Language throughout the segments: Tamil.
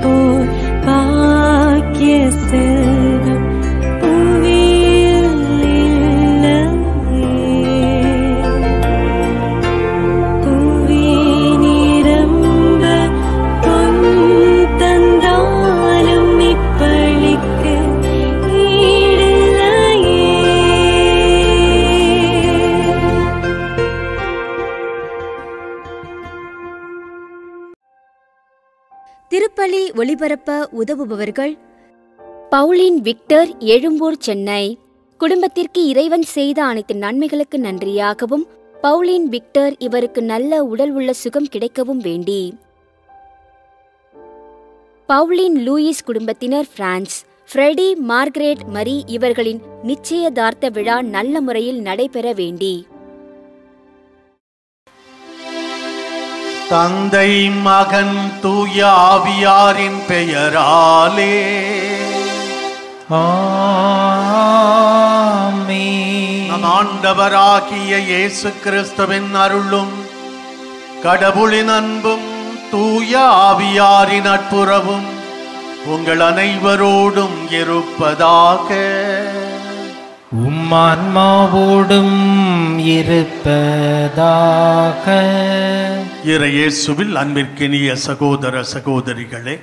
போல் பாக்கிய செல்வம் புவியில் இல்லையே. புவி நிரம்ப பொன் தந்தாலும் இப்பளிக்கு ஈடில்லையே. திருப்பலி ஒளிபரப்ப உதவுபவர்கள் பவுலின் விக்டர், எழும்பூர், சென்னை. குடும்பத்திற்கு இறைவன் செய்த அனைத்து நன்மைகளுக்கு நன்றியாகவும் பவுலின் விக்டர் இவருக்கு நல்ல உடல் உள்ள சுகம் கிடைக்கவும் வேண்டி. பவுலின் லூயிஸ் குடும்பத்தினர், பிரான்ஸ். ஃப்ரெடி, மார்கரெட் மரி இவர்களின் நிச்சயதார்த்த விழா நல்ல முறையில் நடைபெற வேண்டி. தந்தை, மகன், தூய ஆவியாரின் பெயராலே ஆமென். நம் ஆண்டவராகிய இயேசு கிறிஸ்துவின் அருளும் கடவுளின் அன்பும் தூய ஆவியாரின் நட்புறவும் உங்கள் அனைவரோடும் இருப்பதாக. உம்மான்மாவோடும் இருப்பதாக. இறையேசுவில் அன்பிற்கினிய சகோதர சகோதரிகளே,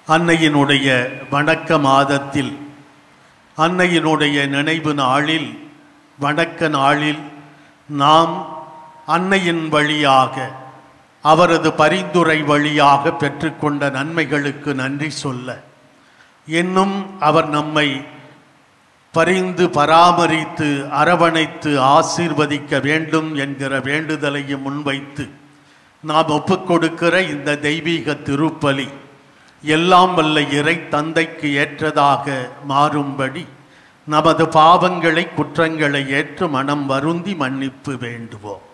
அன்னையினுடைய வணக்க மாதத்தில், அன்னையினுடைய நினைவு நாளில், வணக்க நாளில் நாம் அன்னையின் வழியாக, அவரது பரிந்துரை வழியாக பெற்றுக்கொண்ட நன்மைகளுக்கு நன்றி சொல்ல, இன்னும் அவர் நம்மை பரிந்து பராமரித்து அரவணைத்து ஆசீர்வதிக்க வேண்டும் என்கிற வேண்டுதலையும் முன்வைத்து நாம் ஒப்புக்கொடுக்கிற இந்த தெய்வீக திருப்பலி எல்லாம் வல்ல இறை தந்தைக்கு ஏற்றதாக மாறும்படி நமது பாவங்களை, குற்றங்களை ஏற்று மனம் வருந்தி மன்னிப்பு வேண்டுவோம்.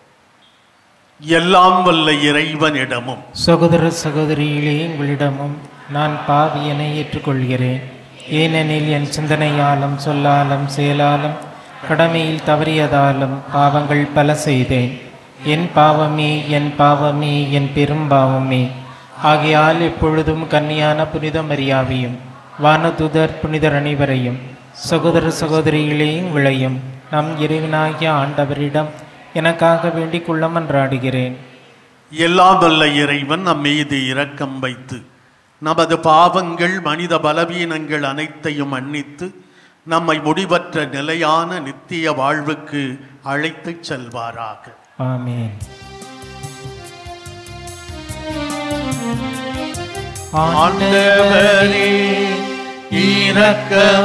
எல்லாம் வல்ல இறைவனிடமும் சகோதர சகோதரிகளே, உங்களிடமும் நான் பாவியனை ஏற்றுக்கொள்கிறேன். ஏனெனில் என் சிந்தனையாலும் சொல்லாலும் செயலாலும் கடமையில் தவறியதாலும் பாவங்கள் பல செய்தேன். என் பாவமே, என் பாவமே, என் பெரும் பாவமே. ஆகையால் எப்பொழுதும் கன்னியான புனித மரியாவையும் வானதுதர் புனிதர் அனைவரையும் சகோதர சகோதரிகளே உங்களையும் நம் இறைவனாகிய ஆண்டவரிடம் எனக்காக வேண்டிக் கொள்ள மன்றாடுகிறேன். எல்லாம் வல்ல இறைவன் நம் மீது இரக்கம் வைத்து நமது பாவங்கள், மனித பலவீனங்கள் அனைத்தையும் மன்னித்து நம்மை முடிவற்ற நிலையான நித்திய வாழ்வுக்கு அழைத்துச் செல்வாராக. ஆமென். ஆண்டவரே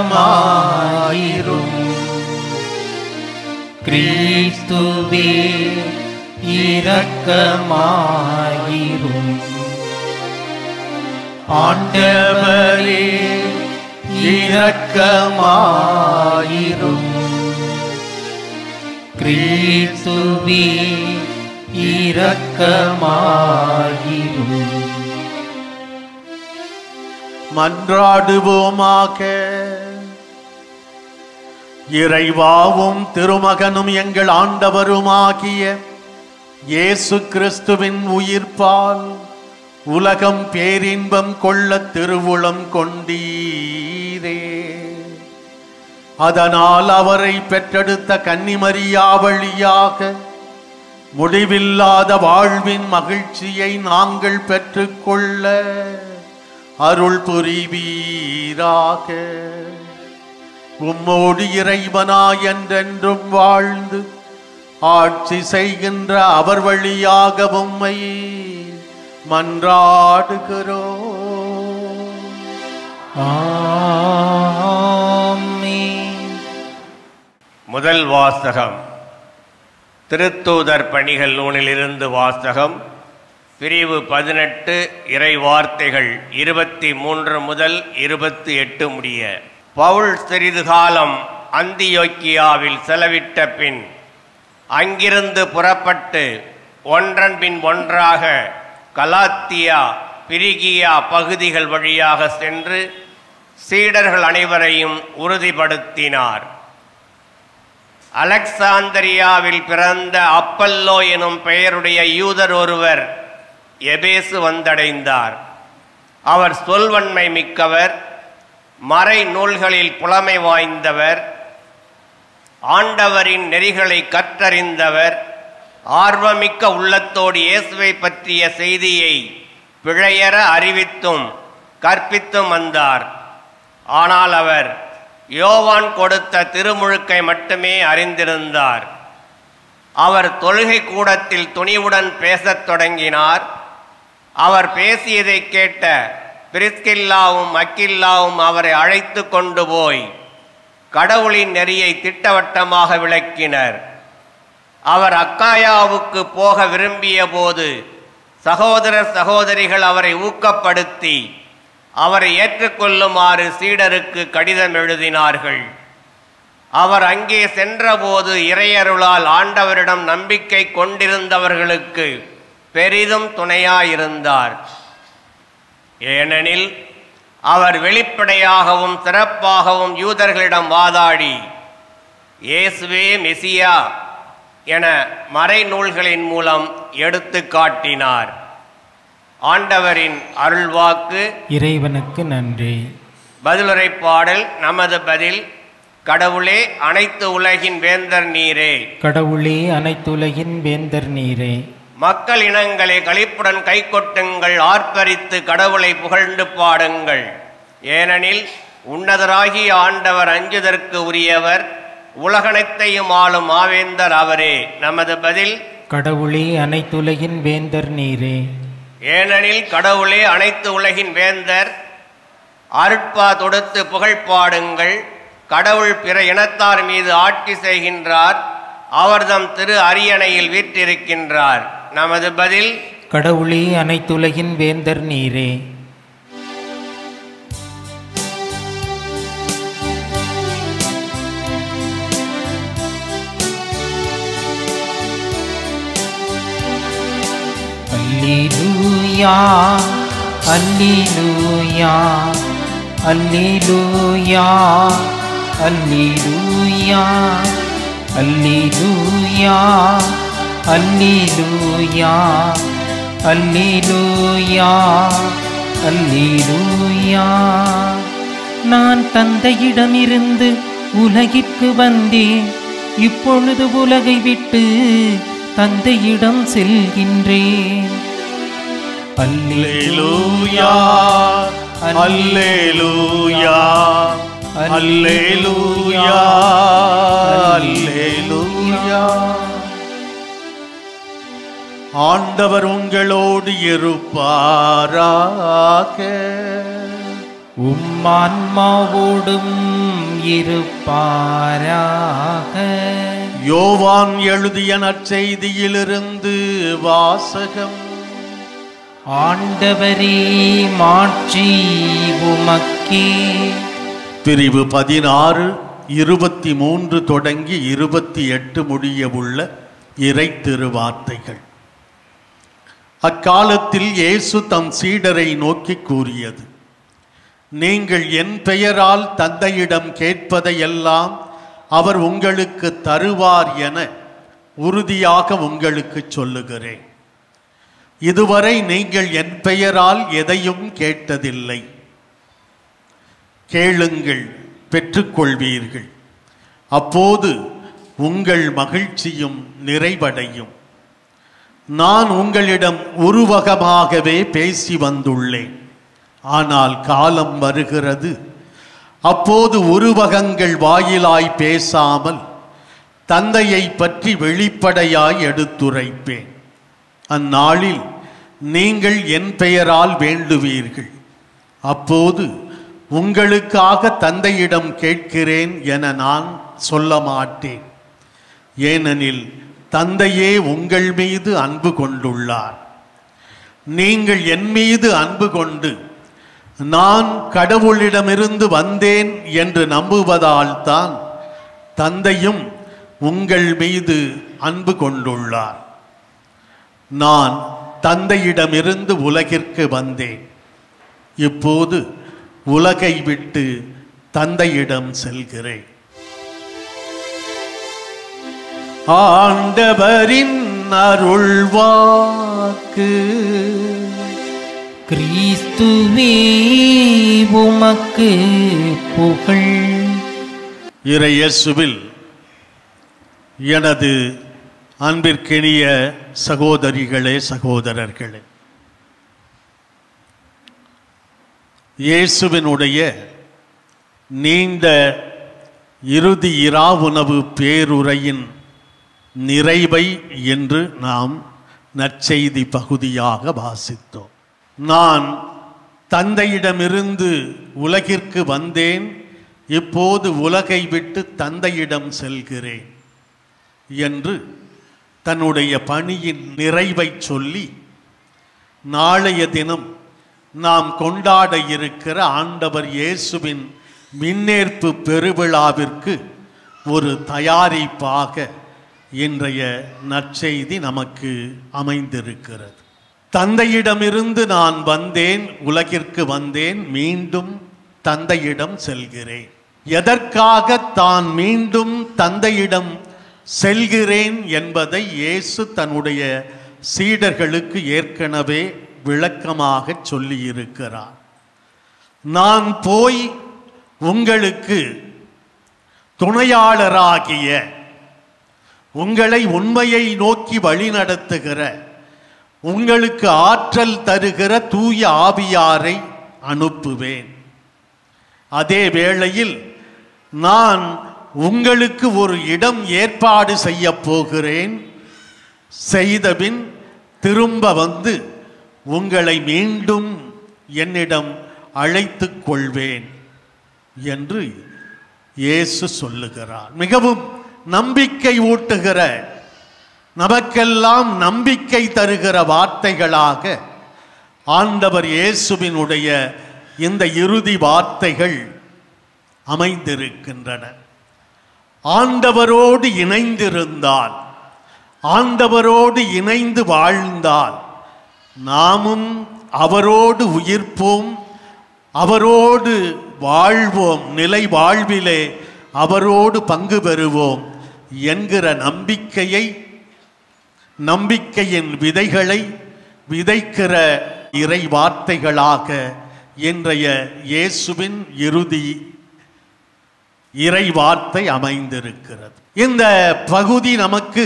இரக்கமாயிரும். கிறிஸ்துவே இரக்கமாயிரும். ஆண்டவரே இரக்கமாயிரும். கிறிஸ்துவே இரக்கமாயிரும். மன்றாடுவோமாக. இறைவாவும் திருமகனும் எங்கள் ஆண்டவருமாகிய இயேசு கிறிஸ்துவின் உயிர்ப்பால் உலகம் பேரின்பம் கொள்ள திருவுளம் கொண்டீரே. அதனால் அவரை பெற்றெடுத்த கன்னிமரியா வழியாக முடிவில்லாத வாழ்வின் மகிழ்ச்சியை நாங்கள் பெற்றுக்கொள்ள அருள் புரிவீராக. உம்மோடு இறைவனாய் என்றென்றும் வாழ்ந்து ஆட்சி செய்கின்ற அவர் வழியாக உம்மை மன்றாடுகிறோம். ஆமென். முதல் வாசகம். திருத்தூதர் பணிகள் நூலிலிருந்து வாசகம். பிரிவு 18, இறை வார்த்தைகள் 23 முதல் 28 முடிய. பவுல் சிறிது காலம் அந்தியோக்கியாவில் செலவிட்ட பின் அங்கிருந்து புறப்பட்டு ஒன்றன் பின் ஒன்றாக கலாத்தியா, பிரிகியா பகுதிகள் வழியாக சென்று சீடர்கள் அனைவரையும் உறுதிப்படுத்தினார். அலெக்சாந்திரியாவில் பிறந்த அப்பல்லோ எனும் பெயருடைய யூதர் ஒருவர் எபேசு வந்தடைந்தார். அவர் சொல்வன்மை மிக்கவர், மறை நூல்களில் புலமை வாய்ந்தவர், ஆண்டவரின் நெறிகளை கற்றறிந்தவர், ஆர்வமிக்க உள்ளத்தோடு இயேசுவை பற்றிய செய்தியை பிழையற அறிவித்தும் கற்பித்தும் வந்தார். ஆனால் அவர் யோவான் கொடுத்த திருமுழுக்கை மட்டுமே அறிந்திருந்தார். அவர் தொழுகை கூடத்தில் துணிவுடன் பேசத் தொடங்கினார். அவர் பேசியதை கேட்ட பிரிஸ்கில்லாவும் அக்கில்லாவும் அவரை அழைத்து கொண்டு போய் கடவுளின் நெறியை திட்டவட்டமாக விளக்கினர். அவர் அக்காயாவுக்கு போக விரும்பிய போது சகோதர சகோதரிகள் அவரை ஊக்கப்படுத்தி அவரை ஏற்றுக்கொள்ளுமாறு சீடருக்கு கடிதம் எழுதினார்கள். அவர் அங்கே சென்றபோது இறையருளால் ஆண்டவரிடம் நம்பிக்கை கொண்டிருந்தவர்களுக்கு பெரிதும் துணையாயிருந்தார். ஏனெனில் அவர் வெளிப்படையாகவும் சிறப்பாகவும் யூதர்களிடம் வாதாடி இயேசுவே மெசியா என மறைநூல்களின் மூலம் எடுத்து காட்டினார். ஆண்டவரின் அருள்வாக்கு. இறைவனுக்கு நன்றி. பதிலுரை பாடல். நமது பதில். கடவுளே அனைத்து உலகின் வேந்தர் நீரே, கடவுளே அனைத்துலகின் வேந்தர் நீரே, மக்கள் இனங்களை களிப்புடன் கைகொட்டுங்கள், ஆர்ப்பரித்து கடவுளை புகழ்ந்து பாடுங்கள். ஏனெனில் உன்னதராகிய ஆண்டவர் அஞ்சுதற்கு உரியவர், உலகனைத்தையும் ஆளும் மாவேந்தர் அவரே. நமது பதில். கடவுளே அனைத்துலகின் வேந்தர் நீரே, ஏனெனில் கடவுளே அனைத்து உலகின் வேந்தர், அருட்பா தொடுத்து புகழ் பாடுங்கள். கடவுள் பிற இனத்தார் மீது ஆட்சி செய்கின்றார், அவர்தம் திரு அரியணையில் வீற்றிருக்கின்றார். நமது பதில். கடவுளே அனைத்துலகின் வேந்தர் நீரே, அல்லேலூயா அல்லேலூயா அல்லேலூயா அல்லேலூயா அல்லேலூயா அல்லேலூயா அல்லேலூயா அல்லேலூயா. நான் தந்தையிடமிருந்து உலகிற்கு வந்தேன், இப்பொழுது உலகை விட்டு தந்தையிடம் செல்கின்றேன். அல்லேலூயா அல்லேலூயா அல்லேலூயா அல்லேலூயா. ஆண்டவர் உங்களோடு இருப்பாராக, உம்மான்மாவோடும் இருப்பாராக. யோவான் எழுதிய நற்செய்தியிலிருந்து வாசகம். ஆண்டவரே மாட்சி உமக்கே. பிரிவு 16 23 தொடங்கி 28 முடிய உள்ள இறை திருவார்த்தைகள். அக்காலத்தில் இயேசு தம் சீடரை நோக்கி கூறியது, நீங்கள் என் பெயரால் தந்தையிடம் கேட்பதையெல்லாம் அவர் உங்களுக்கு தருவார் என உறுதியாக உங்களுக்கு சொல்லுகிறேன். இதுவரை நீங்கள் என் பெயரால் எதையும் கேட்டதில்லை. கேளுங்கள், பெற்றுக்கொள்வீர்கள். அப்போது உங்கள் மகிழ்ச்சியும் நிறைவடையும். நான் உங்களிடம் உருவகமாகவே பேசி வந்துள்ளேன், ஆனால் காலம் வருகிறது, அப்போது உருவகங்கள் வாயிலாய் பேசாமல் தந்தையை பற்றி வெளிப்படையாய் எடுத்துரைப்பேன். அந்நாளில் நீங்கள் என் பெயரால் வேண்டுவீர்கள். அப்போது உங்களுக்காக தந்தையிடம் கேட்கிறேன் என நான் சொல்ல மாட்டேன். ஏனெனில் தந்தையே உங்கள் மீது அன்பு கொண்டுள்ளார். நீங்கள் என் மீது அன்பு கொண்டு நான் கடவுளிடமிருந்து வந்தேன் என்று நம்புவதால் தான் தந்தையும் உங்கள் மீது அன்பு கொண்டுள்ளார். நான் தந்தையிடமிருந்து உலகிற்கு வந்தேன். இப்போது உலகை விட்டு தந்தையிடம் செல்கிறேன். ஆண்டவரின் அருள்வாக்கு. கிறிஸ்துவே உமக்கு புகழ். இறை இயேசுவில் எனது அன்பிற்கினிய சகோதரிகளே சகோதரர்களே, இயேசுவினுடைய நீண்ட இறுதி இராவுணவு பேருரையின் நிறைவை என்று நாம் நற்செய்தி பகுதியாக வாசித்தோம். நான் தந்தையிடமிருந்து உலகிற்கு வந்தேன், இப்போது உலகை விட்டு தந்தையிடம் செல்கிறேன் என்று தன்னுடைய பணியின் நிறைவை சொல்லி நாளைய தினம் நாம் கொண்டாட இருக்கிற ஆண்டவர் இயேசுவின் விண்ணேற்பு பெருவிழாவிற்கு ஒரு தயாரிப்பாக இன்றைய நற்செய்தி நமக்கு அமைந்திருக்கிறது. தந்தையிடமிருந்து நான் வந்தேன், உலகிற்கு வந்தேன், மீண்டும் தந்தையிடம் செல்கிறேன். எதற்காக தான் மீண்டும் தந்தையிடம் செல்கிறேன் என்பதை இயேசு தன்னுடைய சீடர்களுக்கு ஏற்கனவே விளக்கமாக சொல்லியிருக்கிறார். நான் போய் உங்களுக்கு துணையாளராகிய, உங்களை உண்மையை நோக்கி வழிநடத்துகிற, உங்களுக்கு ஆற்றல் தருகிற தூய ஆவியாரை அனுப்புவேன். அதே வேளையில் நான் உங்களுக்கு ஒரு இடம் ஏற்பாடு செய்ய போகிறேன். செய்தபின் திரும்ப வந்து உங்களை மீண்டும் என்னிடம் அழைத்து கொள்வேன் என்று இயேசு சொல்லுகிறார். மிகவும் நம்பிக்கை ஊட்டுகிற, நமக்கெல்லாம் நம்பிக்கை தருகிற வார்த்தைகளாக ஆண்டவர் இயேசுவினுடைய இந்த இறுதி வார்த்தைகள் அமைந்திருக்கின்றன. ஆண்டவரோடு இணைந்திருந்தால், ஆண்டவரோடு இணைந்து வாழ்ந்தால் நாமும் அவரோடு உயிர்ப்போம், அவரோடு வாழ்வோம், நிலை வாழ்விலே அவரோடு பங்கு பெறுவோம் என்கிற நம்பிக்கையின் விதைகளை விதைக்கிற இறை வார்த்தைகளாக இன்றைய இயேசுவின் இறுதி இறை வார்த்தை அமைந்திருக்கிறது. இந்த பகுதி நமக்கு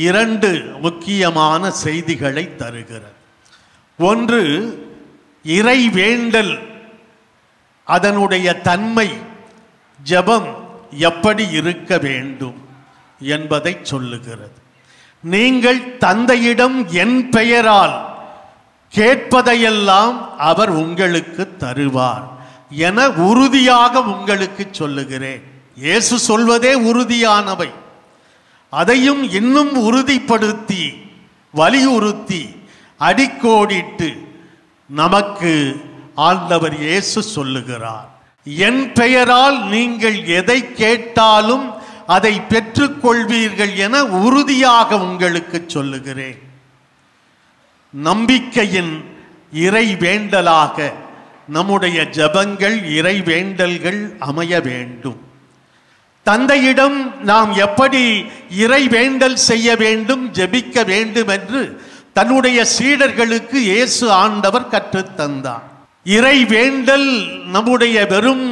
இரண்டு முக்கியமான செய்திகளை தருகிறது. ஒன்று, இறை வேண்டல், அதனுடைய தன்மை, ஜெபம் எப்படி இருக்க வேண்டும் என்பதை சொல்லுகிறது. நீங்கள் தந்தையிடம் என் பெயரால் கேட்பதையெல்லாம் அவர் உங்களுக்கு தருவார் என உறுதியாக உங்களுக்கு சொல்லுகிறேன். இயேசு சொல்வதே உறுதியானவை. அதையும் இன்னும் உறுதிப்படுத்தி, வலியுறுத்தி, அடிக்கோடிட்டு நமக்கு ஆண்டவர் இயேசு சொல்லுகிறார். என் பெயரால் நீங்கள் எதை கேட்டாலும் அதை பெற்றுக்கொள்வீர்கள் என உறுதியாக உங்களுக்கு சொல்லுகிறேன். நம்பிக்கையின் இறை வேண்டலாக நம்முடைய ஜெபங்கள், இறை வேண்டல்கள் அமைய வேண்டும். தந்தையிடம் நாம் எப்படி இறை வேண்டல் செய்ய வேண்டும், ஜெபிக்க வேண்டும் என்று தன்னுடைய சீடர்களுக்கு இயேசு ஆண்டவர் கற்றுத்தந்தார். இறை வேண்டல் நம்முடைய வெறும்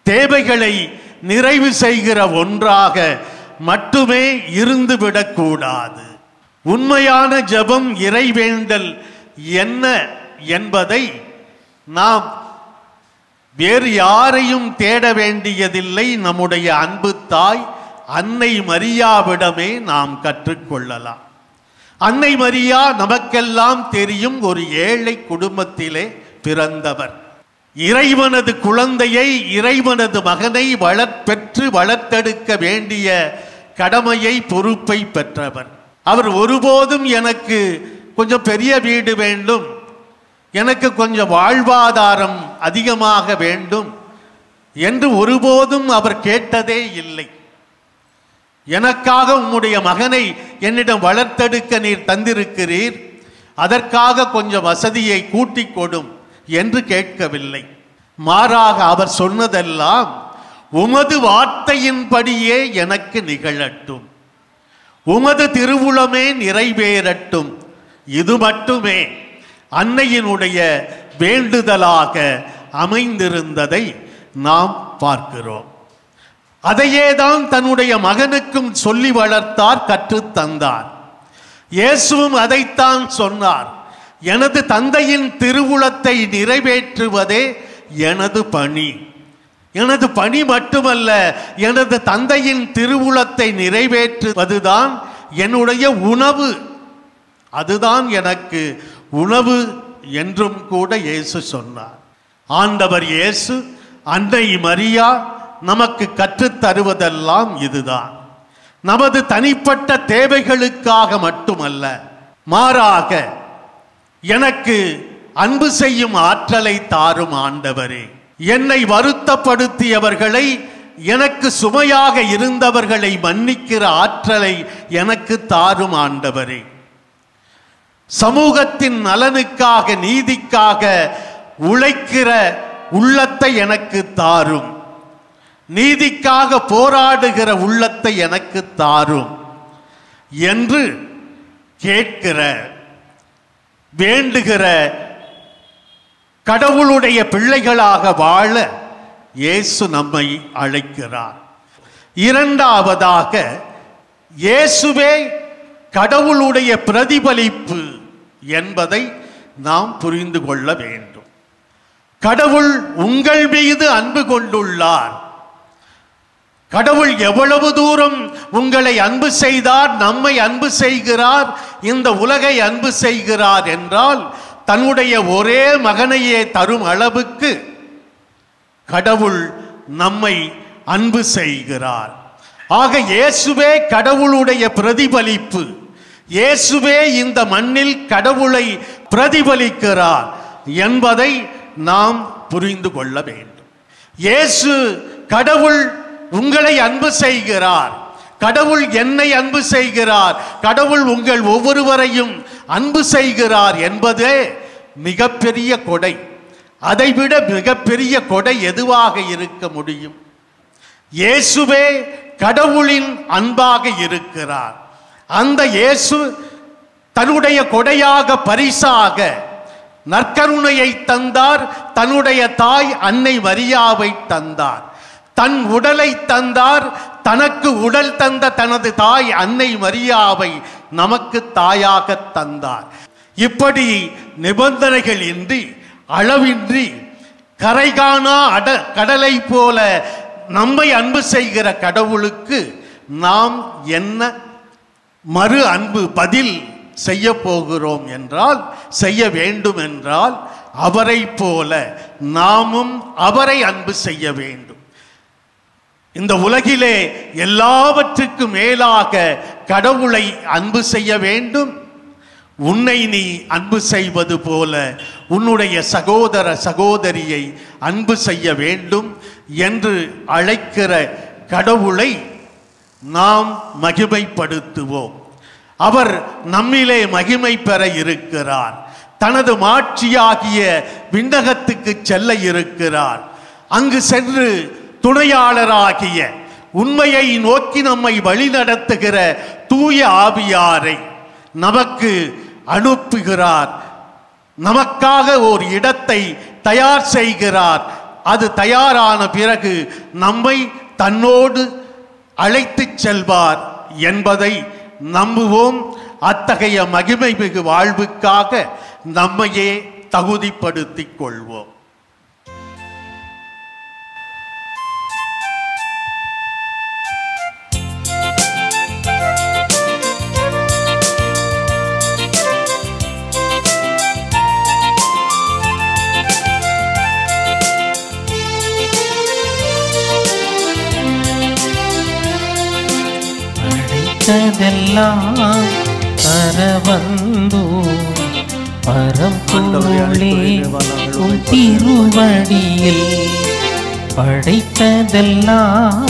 தேவைகளை நிறைவு செய்கிற ஒன்றாக மட்டுமே இருந்துவிடக்கூடாது. உண்மையான ஜெபம், இறை வேண்டல் என்ன என்பதை நாம் வேறு யாரையும் தேட வேண்டியதில்லை. நம்முடைய அன்பு தாய் அன்னை மரியாவிடமே நாம் கற்றுக்கொள்ளலாம். அன்னை மரியா நமக்கெல்லாம் தெரியும், ஒரு ஏழை குடும்பத்திலே பிறந்தவர். இறைவனது குழந்தையை, இறைவனது மகனை பெற்று வளர்த்தெடுக்க வேண்டிய கடமையை, பொறுப்பை பெற்றவர். அவர் ஒருபோதும் எனக்கு கொஞ்சம் பெரிய வீடு வேண்டும், எனக்கு கொஞ்சம் வாழ்வாதாரம் அதிகமாக வேண்டும் என்று ஒருபோதும் அவர் கேட்டதே இல்லை. எனக்காக உம்முடைய மகனை என்னிடம் வளர்த்தெடுக்க நீர் தந்திருக்கிறீர், அதற்காக கொஞ்சம் வசதியை கூட்டிக் கொடும் என்று கேட்கவில்லை. மாறாக அவர் சொன்னதெல்லாம், உமது வார்த்தையின்படியே எனக்கு நிகழட்டும், உமது திருவுளமே நிறைவேறட்டும், இது மட்டுமே. அன்னையினுடைய வேண்டுதலாக அமைந்திருந்ததை நாம் பார்க்கிறோம். அதையே தான் தன்னுடைய மகனுக்கும் சொல்லி வளர்த்தார், கற்றுத் தந்தார். இயேசுவும் அதைத்தான் சொன்னார். எனது தந்தையின் திருவுளத்தை நிறைவேற்றுவதே எனது பணி. எனது பணி மட்டுமல்ல, எனது தந்தையின் திருவுளத்தை நிறைவேற்றுவதுதான் என்னுடைய உணவு. அதுதான் எனக்கு உணவு என்றும் கூட இயேசு சொன்னார். ஆண்டவர் இயேசு, அன்னை மரியா நமக்கு கற்றுத் தருவதெல்லாம் இதுதான். நமது தனிப்பட்ட தேவைகளுக்காக மட்டுமல்ல, மாறாக எனக்கு அன்பு செய்யும் ஆற்றலை தாரும் ஆண்டவரே. என்னை வருத்தப்படுத்தியவர்களை, எனக்கு சுமையாக இருந்தவர்களை மன்னிக்கிற ஆற்றலை எனக்கு தாரும் ஆண்டவரே. சமூகத்தின் நலனுக்காக, நீதிக்காக உழைக்கிற உள்ளத்தை எனக்கு தாரும். நீதிக்காக போராடுகிற உள்ளத்தை எனக்கு தாரும் என்று கேட்கிற, வேண்டுகிற கடவுளுடைய பிள்ளைகளாக வாழ இயேசு நம்மை அழைக்கிறார். இரண்டாவதாக, இயேசுவே கடவுளுடைய பிரதிபலிப்பு என்பதை நாம் புரிந்து கொள்ள வேண்டும். கடவுள் உங்கள் மீது அன்பு கொண்டுள்ளார். கடவுள் எவ்வளவு தூரம் உங்களை அன்பு செய்தார், நம்மை அன்பு செய்கிறார், இந்த உலகை அன்பு செய்கிறார் என்றால், தன்னுடைய ஒரே மகனையே தரும் அளவுக்கு கடவுள் நம்மை அன்பு செய்கிறார். ஆக இயேசுவே கடவுளுடைய பிரதிபலிப்பு. இயேசுவே இந்த மண்ணில் கடவுளை பிரதிபலிக்கிறார் என்பதை நாம் புரிந்து கொள்ள வேண்டும். இயேசு, கடவுள் உங்களை அன்பு செய்கிறார், கடவுள் என்னை அன்பு செய்கிறார், கடவுள் உங்கள் ஒவ்வொருவரையும் அன்பு செய்கிறார் என்பதே மிகப்பெரிய கொடை. அதைவிட மிகப்பெரிய கொடை எதுவாக இருக்க முடியும்? இயேசுவே கடவுளின் அன்பாக இருக்கிறார். அந்த இயேசு தன்னுடைய கொடையாக, பரிசாக நற்கருணையை தந்தார். தன்னுடைய தாய் அன்னை மரியாவை தந்தார். தன் உடலை தந்தார். தனக்கு உடல் தந்த தனது தாய் அன்னை மரியாவை நமக்கு தாயாக தந்தார். இப்படி நிபந்தனைகள் இன்றி, அளவின்றி, கரைகாணா கடலை போல நம்மை அன்பு செய்கிற கடவுளுக்கு நாம் என்ன மறு அன்பு பதில் செய்ய போகிறோம் என்றால், செய்ய வேண்டும் என்றால், அவரை போல நாமும் அவரை அன்பு செய்ய வேண்டும். இந்த உலகிலே எல்லாவற்றுக்கும் மேலாக கடவுளை அன்பு செய்ய வேண்டும். உன்னை நீ அன்பு செய்வது போல உன்னுடைய சகோதர சகோதரியை அன்பு செய்ய வேண்டும் என்று அழைக்கிற கடவுளை நாம் மகிமைப்படுத்துவோம். அவர் நம்மிலே மகிமை பெற இருக்கிறார். தனது மாட்சியாகிய விண்ணகத்துக்கு செல்ல இருக்கிறார். அங்கு சென்று துணையாளராகிய, உண்மையை நோக்கி நம்மை வழிநடத்துகிற தூய ஆவியாரை நமக்கு அனுப்புகிறார். நமக்காக ஒரு இடத்தை தயார் செய்கிறார். அது தயாரான பிறகு நம்மை தன்னோடு அழைத்துச் செல்வார் என்பதை நம்புவோம். அத்தகைய மகிமை மிகு வாழ்வுக்காக நம்மையே தகுதிப்படுத்திக் கொள்வோம். படைத்ததெல்லாம் தரவந்தோ பரம்பொருளே உன் திருவடியில். படைத்ததெல்லாம்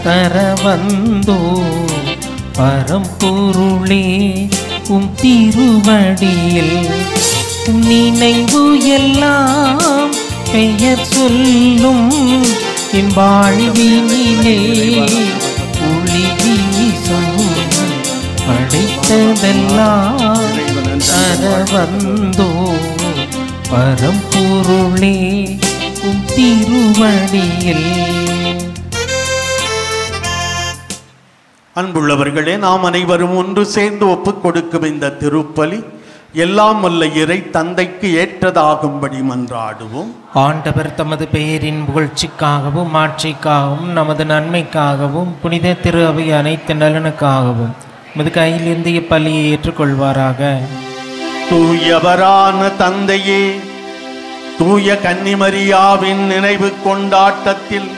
தரவந்தோ பரம்பொருளே உன் திருவடியில். நினைவு எல்லாம் பெயர் சொல்லும் என் வாழ்வினிலே ஒளி வீசும். படைத்ததெல்லாம் தரவந்தோ பரம்பொருளே உம் திருவடியில். அன்புள்ளவர்களே, நாம் அனைவரும் ஒன்று சேர்ந்து ஒப்புக் கொடுக்கும் இந்த திருப்பலி எல்லாம் வல்ல இறை தந்தைக்கு ஏற்றதாகும்படி மன்றாடுவோம். ஆண்டவர் தமது பெயரின் புகழ்ச்சிக்காகவும் ஆட்சிக்காகவும் நமது நன்மைக்காகவும் புனித திரு அவை அனைத்து நலனுக்காகவும் நமது கையிலிருந்து இப்பலியை ஏற்றுக்கொள்வாராக. தூயவரான தந்தையே, தூய கன்னிமரியாவின் நினைவு கொண்டாட்டத்தில்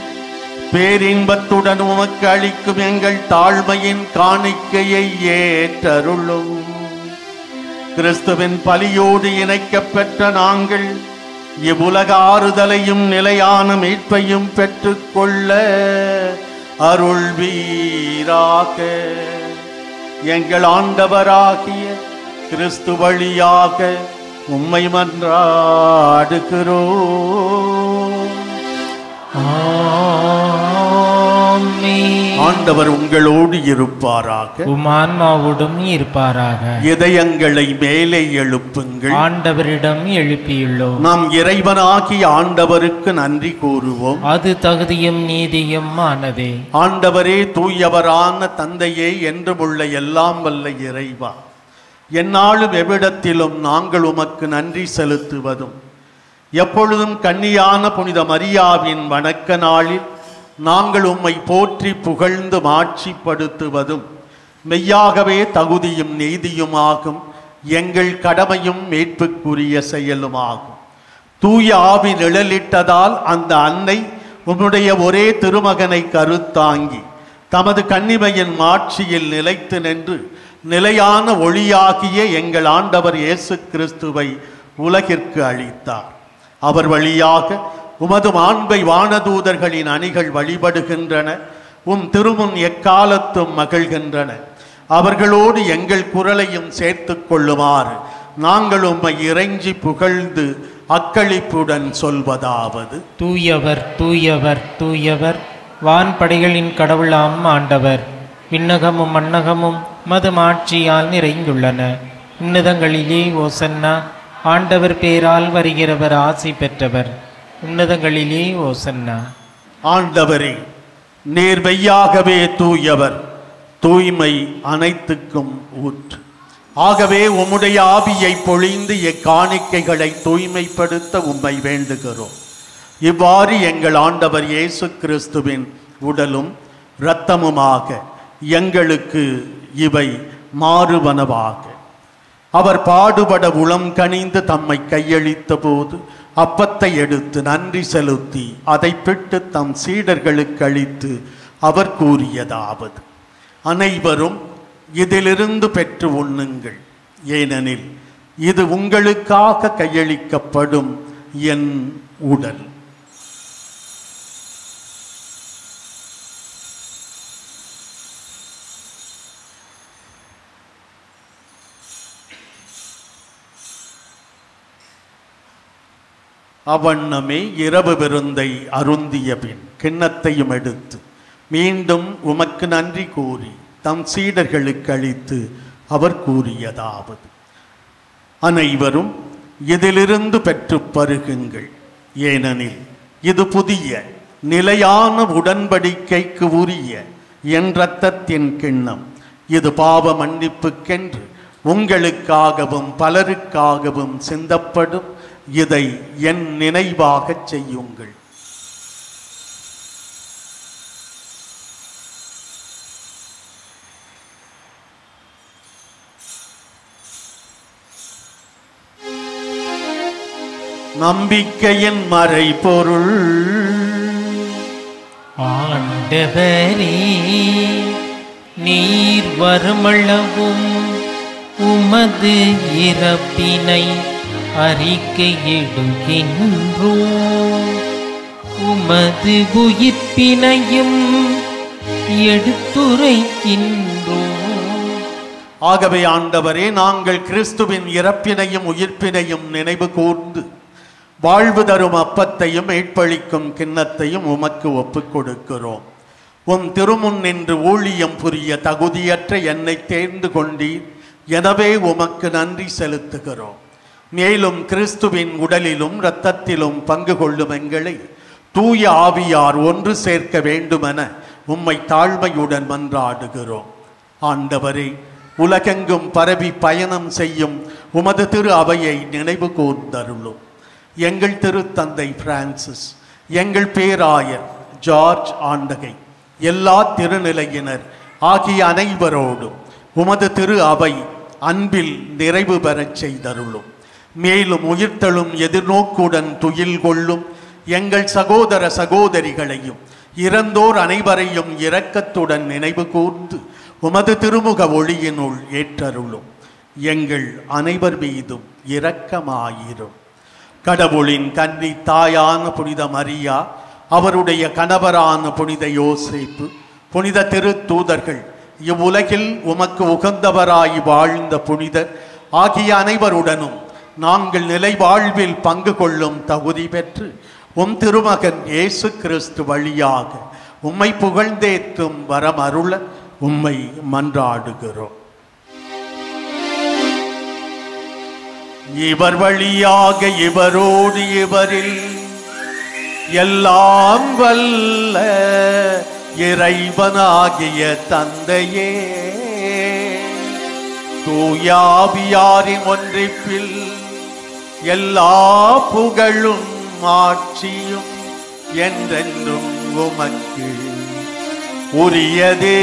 பேரின்பத்துடன் உமக்கு அளிக்கும் எங்கள் தாழ்மையின் காணிக்கையை ஏற்றருளும். கிறிஸ்துவின் பலியோடு இணைக்கப்பெற்ற நாங்கள் இவ்வுலக ஆறுதலையும் நிலையான மீட்பையும் பெற்றுக்கொள்ள அருள்வீராக. எங்கள் ஆண்டவராகிய கிறிஸ்து வழியாக உம்மை மன்றாடுகிறோம். ஆண்டவர் உங்களோடு இருப்பாராக, உம் ஆன்மாவோடும் இருப்பாராக. இதயங்களை மேலே எழுப்புங்கள். ஆண்டவரிடம் எழுப்பியுள்ளோம். நாம் இறைவனாகிய ஆண்டவருக்கு நன்றி கூறுவோம். அது தகுதியும் நீதியும் ஆனதே. ஆண்டவரே, தூயவரான தந்தையே, என்றும் உள்ள எல்லாம் வல்ல இறைவா, எந்நாளும் எவ்விடத்திலும் நாங்கள் உமக்கு நன்றி செலுத்துவதும் எப்பொழுதும் கன்னியான புனித மரியாவின் வணக்க நாளில் நாங்கள் உம்மை போற்றி புகழ்ந்து மாட்சிப்படுத்துவதும் மெய்யாகவே தகுதியும் நீதியுமாகும், எங்கள் கடமையும் மீட்புக்குரிய செயலுமாகும். தூய ஆவி நிழலிட்டதால் அந்த அன்னை உம்முடைய ஒரே திருமகனை கருத்தாங்கி தமது கன்னிமையின் மாட்சியில் நிலைத்து நின்று நிலையான ஒளியாகிய எங்கள் ஆண்டவர் இயேசு கிறிஸ்துவை உலகிற்கு அளித்தார். அவர் வழியாக உமது மாண்பை வானதூதர்களின் அணிகள் வழிபடுகின்றன, உம் திருமுன் எக்காலத்தும் மகிழ்கின்றன. அவர்களோடு எங்கள் குரலையும் சேர்த்து கொள்ளுமாறு நாங்கள் உம்மை இறைஞ்சி புகழ்ந்து அக்களிப்புடன் சொல்வதாவது: தூயவர் தூயவர் தூயவர், வான்படைகளின் கடவுளாம் ஆண்டவர். விண்ணகமும் மண்ணகமும் மது மாட்சியால் நிறைந்துள்ளன. உன்னதங்களிலே ஓசன்னா. ஆண்டவர் பேரால் வருகிறவர் ஆசி பெற்றவர். உன்னதங்களிலே ஓசன்னா. ஆண்டவரே, நீர் மெய்யாகவே தூயவர், தூய்மை அனைத்துக்கும் ஊற்று. ஆகவே உம்முடைய ஆவியை பொழிந்து எக்காணிக்கைகளை தூய்மைப்படுத்த உம்மை வேண்டுகிறோம். இவ்வாறு எங்கள் ஆண்டவர் இயேசு கிறிஸ்துவின் உடலும் இரத்தமுமாக எங்களுக்கு இவை மாறுவனவாக. அவர் பாடுபட உளம் கனிந்து தம்மை கையளித்த போது அப்பத்தை எடுத்து நன்றி செலுத்தி அதை பிட்டு தம் சீடர்களுக்கு அளித்து அவர் கூறியதாவது: அனைவரும் இதிலிருந்து பெற்று உண்ணுங்கள், ஏனெனில் இது உங்களுக்காக கையளிக்கப்படும் என் உடல். அவ்வண்ணமே இரவு விருந்தை அருந்திய பின் கிண்ணத்தையும் எடுத்து மீண்டும் உமக்கு நன்றி கூறி தம் சீடர்களுக்கு அளித்து அவர் கூறியதாவது: அனைவரும் இதிலிருந்து பெற்று பருகுங்கள், ஏனெனில் இது புதிய நிலையான உடன்படிக்கைக்கு உரிய என் இரத்தத்தின் கிண்ணம். இது பாவ மன்னிப்புக்கென்று உங்களுக்காகவும் பலருக்காகவும் சிந்தப்படும். இதை என் நினைவாகச் செய்யுங்கள். நம்பிக்கையின் மறைபொருள். ஆண்டவரே, நீர் வருமளவும் உமது இறப்பினை அறிக்கையிடுகின்றோம், உமது உயிர்ப்பினையும் எடுத்துரைக்கின்றோம். ஆகவே ஆண்டவரே, நாங்கள் கிறிஸ்துவின் இறப்பினையும் உயிர்ப்பினையும் நினைவு கூர்ந்து வாழ்வு தரும் அப்பத்தையும் மீட்பளிக்கும் கிண்ணத்தையும் உமக்கு ஒப்புக் கொடுக்கிறோம். உம் திருமுன் நின்று ஊழியம் புரிய தகுதியற்ற என்னை தேர்ந்து கொண்டீர், எனவே உமக்கு நன்றி செலுத்துகிறோம். மேலும் கிறிஸ்துவின் உடலிலும் இரத்தத்திலும் பங்கு கொள்ளும் எங்களை தூய ஆவியார் ஒன்று சேர்க்க வேண்டுமென உம்மை தாழ்மையுடன் மன்றாடுகிறோம். ஆண்டவரே, உலகெங்கும் பரவி பயணம் செய்யும் உமது திரு அவையை நினைவு கூர்ந்தருளும். எங்கள் திருத்தந்தை பிரான்சிஸ், எங்கள் பேராயர் ஜார்ஜ் ஆண்டகை, எல்லா திருநிலையினர் ஆகிய அனைவரோடும் உமது திரு அவை அன்பில் நிறைவு பெறச் செய்தருளும். மேலும் உயிர்த்தெழும் எதிர்நோக்குடன் துயில் கொள்ளும் எங்கள் சகோதர சகோதரிகளையும் இறந்தோர் அனைவரையும் இரக்கத்துடன் நினைவு கூர்ந்து உமது திருமுக ஒளியினுள் ஏற்றருளும். எங்கள் அனைவர் மீதும் இரக்கமாயிரும். கடவுளின் கன்னி தாயான புனித மரியா, அவருடைய கணவரான புனித யோசேப்பு, புனித திருத்தூதர்கள், இவ்வுலகில் உமக்கு உகந்தவராய் வாழ்ந்த புனிதர் ஆகிய அனைவருடனும் நாங்கள் நிலை வாழ்வில் பங்கு கொள்ளும் தகுதி பெற்று உம் திருமகன் இயேசு கிறிஸ்து வழியாக உம்மை புகழ்ந்தேத்தும் வரம் அருள உம்மை மன்றாடுகிறோம். இவர் வழியாக இவரோடு இவரில் எல்லாம் வல்ல இறைவனாகிய தந்தையே, தூயாவியாரின் ஒன்றிப்பில் எல்லா புகழும் ஆட்சியும் என்றென்றும் உமக்கு உரியதே.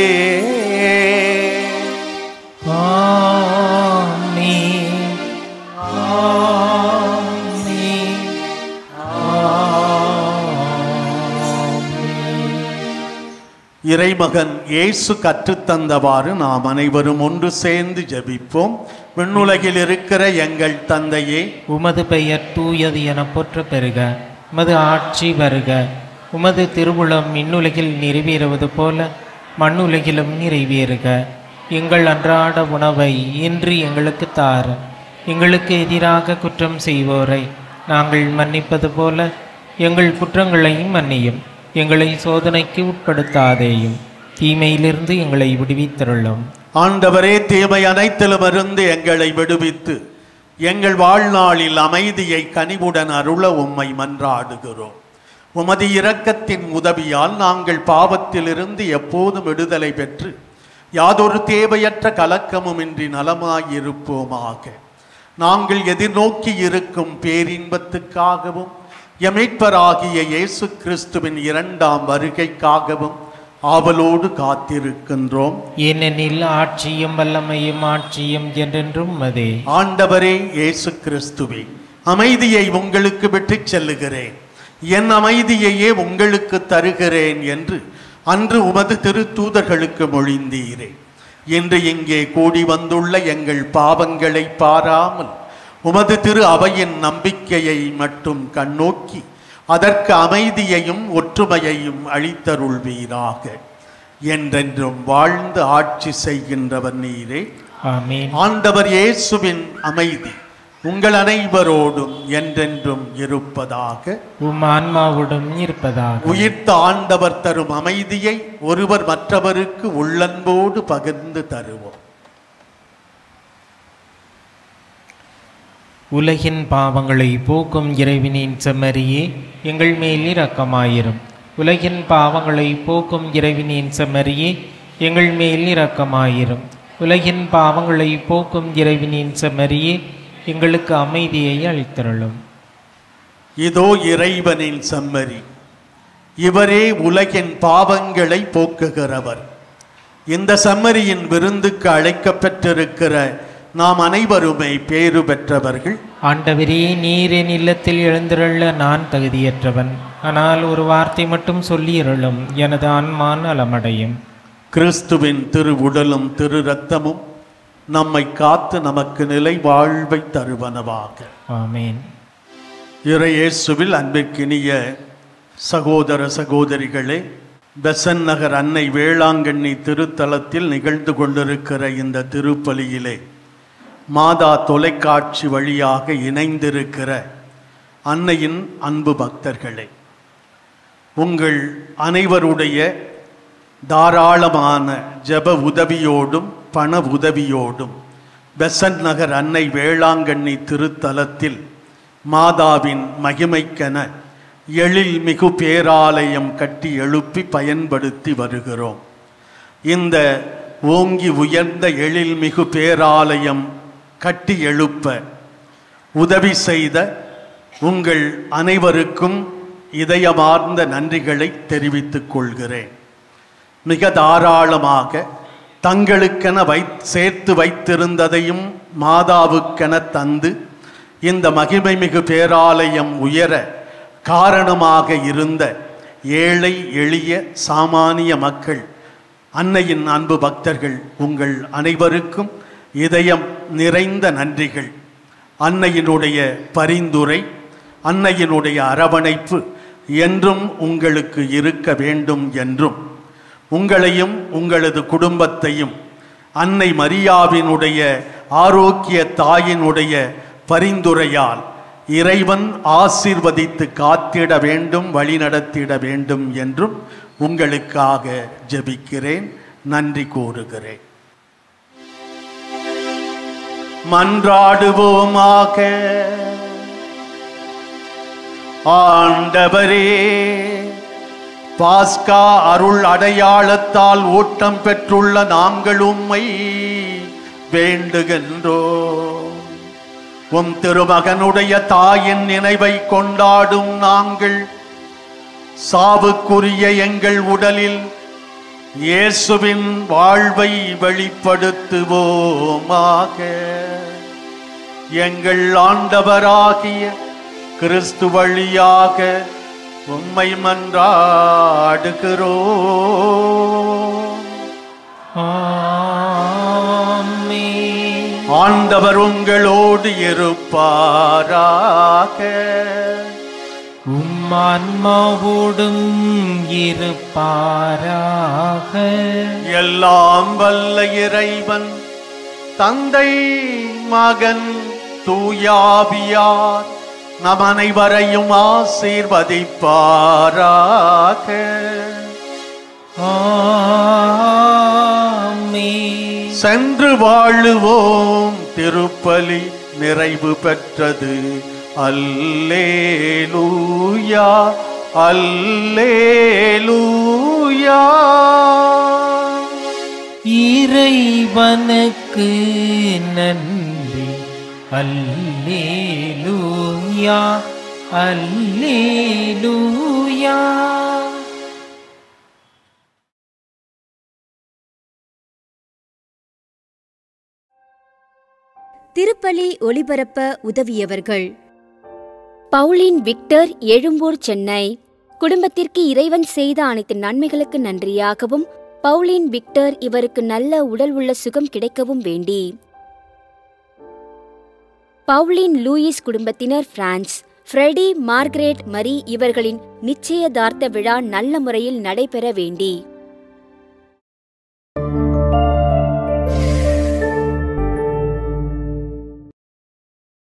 ஆமென். ஆமென். இறைமகன் இயேசு கற்றுத்தந்தவாறு நாம் அனைவரும் ஒன்று சேர்ந்து ஜெபிப்போம். விண்ணுலகில் இருக்கிற எங்கள் தந்தையே, உமது பெயர் தூயது என போற்ற பெறுக. உமது ஆட்சி வருக. உமது திருவுளம் விண்ணுலகில் நிறைவேறுவது போல மண்ணுலகிலும் நிறைவேறுக. எங்கள் அன்றாட உணவை இன்று எங்களுக்கு தாரும். எங்களுக்கு எதிராக குற்றம் செய்வோரை நாங்கள் மன்னிப்பது போல எங்கள் குற்றங்களையும் மன்னியும். எங்களை சோதனைக்கு உட்படுத்தாதேயும், தீமையிலிருந்து எங்களை விடுவித்தருளும். ஆண்டவரே, தீமை அனைத்திலுமிருந்து எங்களை விடுவித்து எங்கள் வாழ்நாளில் அமைதியை கனிவுடன் அருள உம்மை மன்றாடுகிறோம். உமது இரக்கத்தின் உதவியால் நாங்கள் பாவத்திலிருந்து எப்போதும் விடுதலை பெற்று யாதொரு தேவையற்ற கலக்கமுமின்றி நலமாயிருப்போமாக. நாங்கள் எதிர்நோக்கி இருக்கும் பேரின்பத்துக்காகவும் எமீட்பராகிய இயேசு கிறிஸ்துவின் இரண்டாம் வருகைக்காகவும் ஆவலோடு காத்திருக்கின்றோம். ஏனெனில் ஆட்சியும் வல்லமையும் ஆட்சியும் என்றென்றும் உமதே. ஆண்டவரே இயேசு கிறிஸ்துவே, அமைதியை உங்களுக்கு விட்டுச் செல்லுகிறேன், என் அமைதியையே உங்களுக்கு தருகிறேன் என்று அன்று உமது திருத்தூதர்களுக்கு மொழிந்தீரே. இன்று இங்கே கூடி வந்துள்ள எங்கள் பாவங்களை பாராமல் உமது திரு அவையின் நம்பிக்கையை மட்டும் கண்ணோக்கி அதற்கு அமைதியையும் ஒற்றுமையையும் அளித்தருள்வீராக. என்றென்றும் வாழ்ந்து ஆட்சி செய்கின்றவர் நீரே. ஆமென். ஆண்டவர் இயேசுவின் அமைதி உங்கள் அனைவரோடும் என்றென்றும் இருப்பதாக. உம் ஆன்மாவுடன் இருப்பதாக. உயிர்த்த ஆண்டவர் தரும் அமைதியை ஒருவர் மற்றவருக்கு உள்ளன்போடு பகிர்ந்து தருவோம். உலகின் பாவங்களை போக்கும் இறைவனின் செம்மறியே, எங்கள் மேல் இரக்கமாயிரும். உலகின் பாவங்களை போக்கும் இறைவனின் செம்மறியே, எங்கள் மேல் இரக்கமாயிரும். உலகின் பாவங்களை போக்கும் இறைவனின் செம்மறியே, எங்களுக்கு அமைதியை அளித்தருளும். இதோ இறைவனின் செம்மறி, இவரே உலகின் பாவங்களை போக்குகிறவர். இந்த செம்மறியின் விருந்துக்கு அழைக்கப்பட்டிருக்கிற நாம் அனைவருமே பேறு பெற்றவர்கள். ஆண்டவரே, நீர் என் இல்லத்தில் எழுந்திருள்ள நான் தகுதியற்றவன். ஆனால் ஒரு வார்த்தை மட்டும் சொல்லியருளும், எனது ஆன்மா நலமடையும். கிறிஸ்துவின் திரு உடலும் திரு இரத்தமும் நம்மை காத்து நமக்கு நிலை வாழ்வை தருவனவாக. ஆமென். இறையேசுவில் அன்பிற்கினிய சகோதர சகோதரிகளே, பெசன் நகர் அன்னை வேளாங்கண்ணி திருத்தலத்தில் நிகழ்ந்து கொண்டிருக்கிற இந்த திருப்பலியிலே மாதா தொலைக்காட்சி வழியாக இணைந்திருக்கிற அன்னையின் அன்பு பக்தர்களே, உங்கள் அனைவருடைய தாராளமான ஜெப உதவியோடும் பண உதவியோடும் பெசன்ட் நகர் அன்னை வேளாங்கண்ணி திருத்தலத்தில் மாதாவின் மகிமைக்கென எழில்மிகு பேராலயம் கட்டி எழுப்பி பயன்படுத்தி வருகிறோம். இந்த ஓங்கி உயர்ந்த எழில்மிகு பேராலயம் கட்டி எழுப்ப உதவி செய்த உங்கள் அனைவருக்கும் இதயமார்ந்த நன்றிகளை தெரிவித்துக் கொள்கிறேன். மிக தாராளமாக தங்களுக்கென சேர்த்து வைத்திருந்ததையும் மாதாவுக்கென தந்து இந்த மகிமை மிகு பேராலயம் உயர காரணமாக இருந்த ஏழை எளிய சாமானிய மக்கள், அன்னையின் அன்பு பக்தர்கள் உங்கள் அனைவருக்கும் இதயம் நிறைந்த நன்றிகள். அன்னையினுடைய பரிந்துரை, அன்னையினுடைய அரவணைப்பு என்றும் உங்களுக்கு இருக்க வேண்டும் என்றும், உங்களையும் உங்களது குடும்பத்தையும் அன்னை மரியாவினுடைய ஆரோக்கிய தாயினுடைய பரிந்துரையால் இறைவன் ஆசீர்வதித்து காத்திட வேண்டும், வழிநடத்திட வேண்டும் என்றும் உங்களுக்காக ஜெபிக்கிறேன், நன்றி கூறுகிறேன். மன்றாடுவோமாக. ஆண்டவரே, பாஸ்கா அருள் அடையாளத்தால் ஊட்டம் பெற்றுள்ள நாங்கள் உம்மை வேண்டுகின்றோம். உம் திருமகனுடைய தாயின் நினைவை கொண்டாடும் நாங்கள் சாவுக்குரிய எங்கள் உடலில் இயேசுவின் வாழ்வை வெளிப்படுத்துவோமாக. எங்கள் ஆண்டவராகிய கிறிஸ்து வழியாக உம்மை மன்றாடுகிறோம். ஆமென். ஆண்டவர் உங்களோடு இருப்பாராக. ஆன்மாவோடும் இருப்பாராக. எல்லாம் வல்ல இறைவன் தந்தை, மகன், தூயாவியார் நம் அனைவரையும் ஆசீர்வதிப்பாராக. ஆமென். சென்று வாழுவோம். திருப்பலி நிறைவு பெற்றது. அல்லேலூயா, அல்லேலூயா. இறைவனுக்கு நன்றி. அல்லேலூயா, அல்லேலூயா. திருப்பலி ஒளிபரப்ப உதவியவர்கள்: பவுலின் விக்டர், எழும்பூர், சென்னை. குடும்பத்திற்கு இறைவன் செய்த அனைத்து நன்மைகளுக்கு நன்றியாகவும், பவுலின் விக்டர் இவருக்கு நல்ல உடல் உள்ள சுகம் கிடைக்கவும் வேண்டி. பவுலின் லூயிஸ் குடும்பத்தினர், பிரான்ஸ். ஃப்ரெடி, மார்கரெட், மரி இவர்களின் நிச்சயதார்த்த விழா நல்ல முறையில் நடைபெற வேண்டி.